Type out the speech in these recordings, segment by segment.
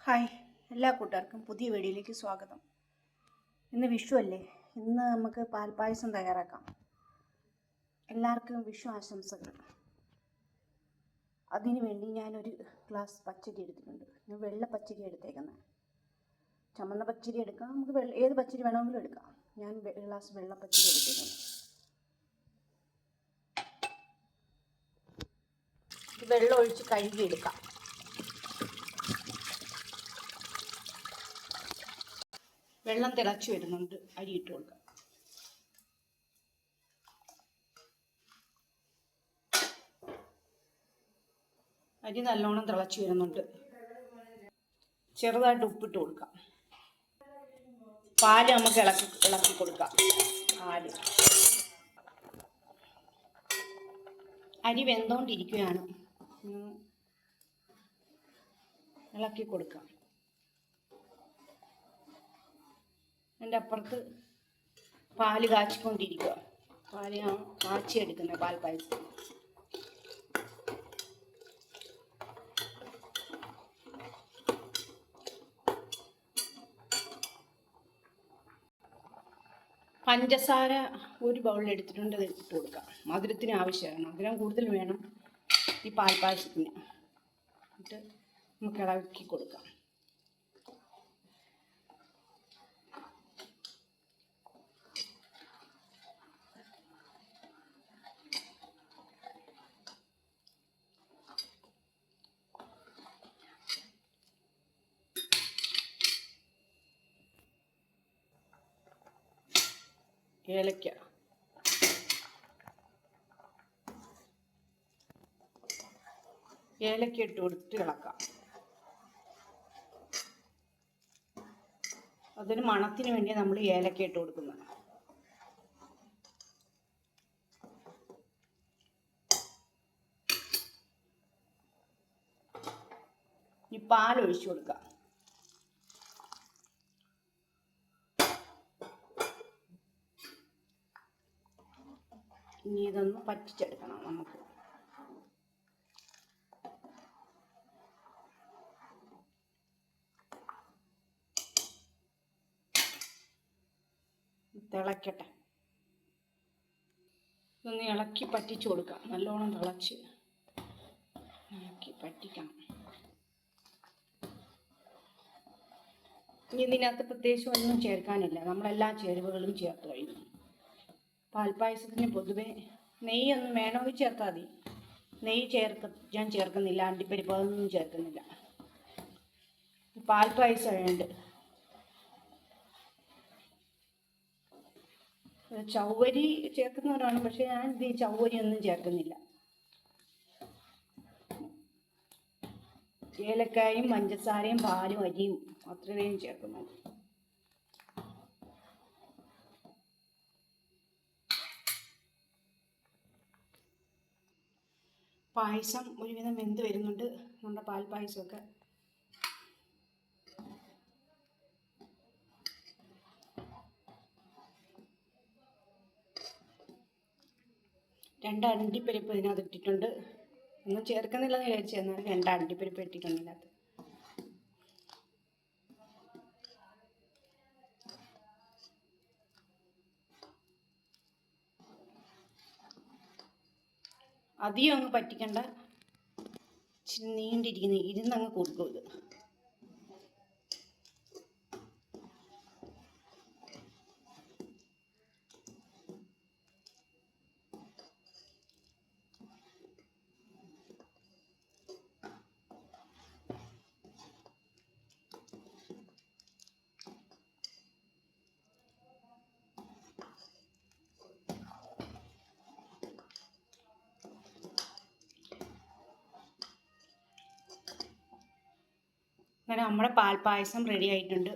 Hi, എല്ലാ കൂട്ടുകാർക്കും പുതിയ വീഡിയോയിലേക്ക് സ്വാഗതം. ഇന്ന് വിഷു അല്ലേ. ഇന്ന് നമുക്ക് പാൽപ്പായസം തയ്യാറാക്കാം. എല്ലാവർക്കും വിഷു ആശംസകൾ. അതിനു വേണ്ടി ഞാനൊരു ഗ്ലാസ് പച്ചരി എടുത്തിട്ടുണ്ട്. ഞാൻ വെള്ള പച്ചരി എടുത്തേക്കുന്നത്. ചുമന്ന പച്ചരി എടുക്കാം, നമുക്ക് ഏത് പച്ചരി വേണമെങ്കിലും എടുക്കാം. ഞാൻ ഗ്ലാസ് വെള്ള പച്ചരി എടുത്തേക്കുന്നത്. വെള്ളം ഒഴിച്ച് കഴുകിയെടുക്കാം. വെള്ളം തിളച്ച് വരുന്നുണ്ട്. അരി ഇട്ട് കൊടുക്കാം. അരി നല്ലോണം തിളച്ച് വരുന്നുണ്ട്. ചെറുതായിട്ട് ഉപ്പിട്ട് കൊടുക്കാം. പാല് നമുക്ക് ഇളക്കി കൊടുക്കാം. പാല് അരി വെന്തോണ്ടിരിക്കുകയാണ്. ഇളക്കി കൊടുക്കാം. അതിൻ്റെ അപ്പുറത്ത് പാല് കാച്ചിക്കൊണ്ടിരിക്കുക. പാല് കാച്ചിയെടുക്കുന്ന പാൽപ്പായസം. പഞ്ചസാര ഒരു ബൗളിൽ എടുത്തിട്ടുണ്ട്. അത് ഇട്ട് കൊടുക്കാം. മധുരത്തിന് ആവശ്യമാണ്. മധുരം കൂടുതൽ വേണം ഈ പാൽപ്പായസത്തിന്. എന്നിട്ട് നമുക്ക് ഇളക്കി കൊടുക്കാം. ഏലക്ക, ഇട്ട് കൊടുത്തിട്ട് ഇളക്കാം. അതിന് മണത്തിന് വേണ്ടി നമ്മൾ ഏലക്ക ഇട്ട് കൊടുക്കുന്നത്. ഈ പാലൊഴിച്ചു കൊടുക്കാം. ഇനി ഇതൊന്ന് പറ്റിച്ചെടുക്കണം നമുക്ക്. തിളക്കട്ടെ. ഇതൊന്ന് ഇളക്കി പറ്റിച്ചു കൊടുക്കാം. നല്ലോണം തിളച്ച് ഇളക്കി പറ്റിക്കണം. ഇനി ഇതിനകത്ത് പ്രത്യേകിച്ച് ഒന്നും ചേർക്കാനില്ല. നമ്മളെല്ലാ ചേരുവകളും ചേർത്ത് കഴിഞ്ഞു. പാൽപ്പായസത്തിന് പൊതുവെ നെയ്യൊന്നും വേണമെങ്കിൽ ചേർത്താൽ മതി. നെയ്യ് ഞാൻ ചേർക്കുന്നില്ല. അണ്ടിപ്പരിപ്പ് അതൊന്നും ചേർക്കുന്നില്ല. പാൽപ്പായസം വേണ്ട. ചവ്വരി ചേർക്കുന്നവരാണ്, പക്ഷെ ഞാൻ ഈ ചവ്വരി ഒന്നും ചേർക്കുന്നില്ല. ഏലക്കായും പഞ്ചസാരയും പാലും അരിയും അത്രയും ചേർക്കുന്നുണ്ട്. പായസം ഒരുവിധം വെന്ത് വരുന്നുണ്ട്. നമ്മുടെ പാൽപ്പായസമൊക്കെ രണ്ട് അണ്ടിപ്പരിപ്പ് ഇതിനകത്ത് ഇട്ടിട്ടുണ്ട്. ഒന്നും ചേർക്കുന്നില്ലെന്ന് വിചാരിച്ചു. എന്നാലും രണ്ട് അണ്ടിപ്പരിപ്പ് ഇട്ടിട്ടുണ്ട് ഇതിനകത്ത്. അധികം അങ്ങ് പറ്റിക്കണ്ട. ഇച്ചിരി നീണ്ടിരിക്കുന്ന ഇരുന്നങ്ങ് കൊടുക്കും ഇത്. അങ്ങനെ നമ്മുടെ പാൽപ്പായസം റെഡി ആയിട്ടുണ്ട്.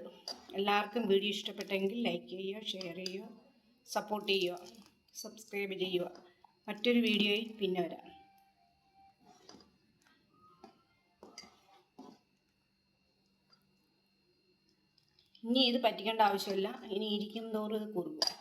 എല്ലാവർക്കും വീഡിയോ ഇഷ്ടപ്പെട്ടെങ്കിൽ ലൈക്ക് ചെയ്യുക, ഷെയർ ചെയ്യുക, സപ്പോർട്ട് ചെയ്യുക, സബ്സ്ക്രൈബ് ചെയ്യുക. മറ്റൊരു വീഡിയോയിൽ പിന്നെ വരാം. ഇനി ഇത് പറ്റിക്കേണ്ട ആവശ്യമില്ല. ഇനി ഇരിക്കും തോറും ഇത് കുറുകും.